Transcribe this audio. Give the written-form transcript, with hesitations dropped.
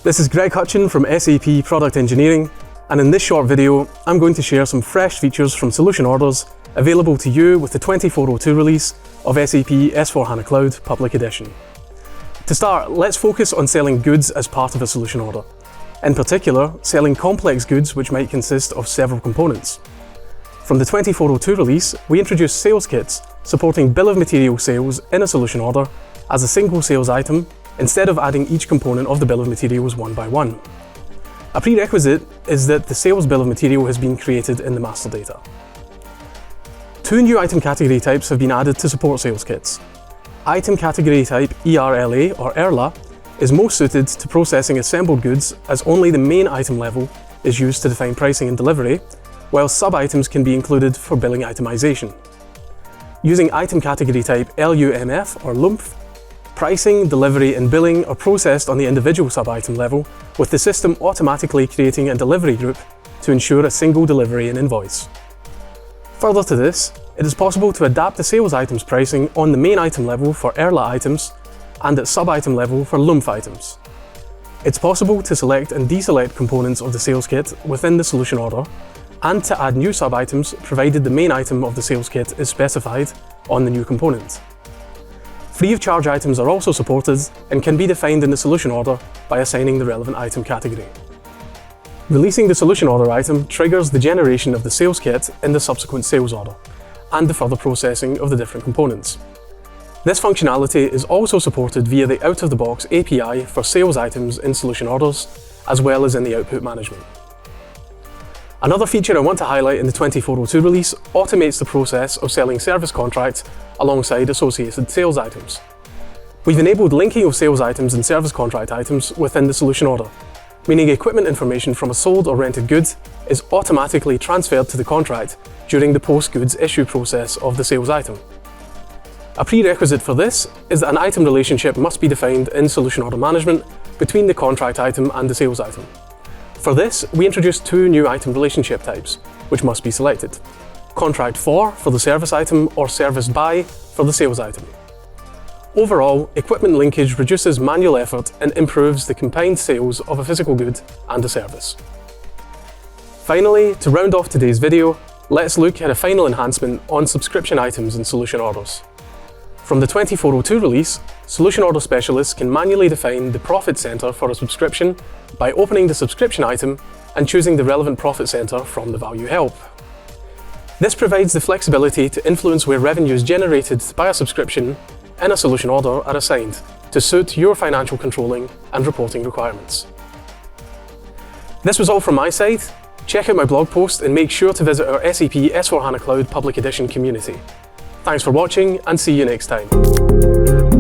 This is Greg Hutcheon from SAP Product Engineering, and in this short video, I'm going to share some fresh features from solution orders available to you with the 2402 release of SAP S/4HANA Cloud Public Edition. To start, let's focus on selling goods as part of a solution order. In particular, selling complex goods which might consist of several components. From the 2402 release, we introduced sales kits supporting bill of material sales in a solution order as a single sales item instead of adding each component of the bill of materials one by one. A prerequisite is that the sales bill of material has been created in the master data. Two new item category types have been added to support sales kits. Item category type ERLA or ERLA is most suited to processing assembled goods as only the main item level is used to define pricing and delivery, while sub-items can be included for billing itemization. Using item category type LUMF or LUMF, pricing, delivery and billing are processed on the individual sub-item level, with the system automatically creating a delivery group to ensure a single delivery and invoice. Further to this, it is possible to adapt the sales items pricing on the main item level for ERLA items and at sub-item level for LUMF items. It's possible to select and deselect components of the sales kit within the solution order and to add new sub-items provided the main item of the sales kit is specified on the new component. Free of charge items are also supported and can be defined in the solution order by assigning the relevant item category. Releasing the solution order item triggers the generation of the sales kit in the subsequent sales order and the further processing of the different components. This functionality is also supported via the out-of-the-box API for sales items in solution orders, as well as in the output management. Another feature I want to highlight in the 2402 release automates the process of selling service contracts alongside associated sales items. We've enabled linking of sales items and service contract items within the solution order, meaning equipment information from a sold or rented good is automatically transferred to the contract during the post-goods issue process of the sales item. A prerequisite for this is that an item relationship must be defined in solution order management between the contract item and the sales item. For this, we introduced two new item relationship types, which must be selected. Contract for the service item or service by for the sales item. Overall, equipment linkage reduces manual effort and improves the combined sales of a physical good and a service. Finally, to round off today's video, let's look at a final enhancement on subscription items in solution orders. From the 2402 release, solution order specialists can manually define the profit center for a subscription by opening the subscription item and choosing the relevant profit center from the value help. This provides the flexibility to influence where revenues generated by a subscription in a solution order are assigned to suit your financial controlling and reporting requirements. This was all from my side. Check out my blog post and make sure to visit our SAP S/4HANA Cloud Public Edition community. Thanks for watching and see you next time.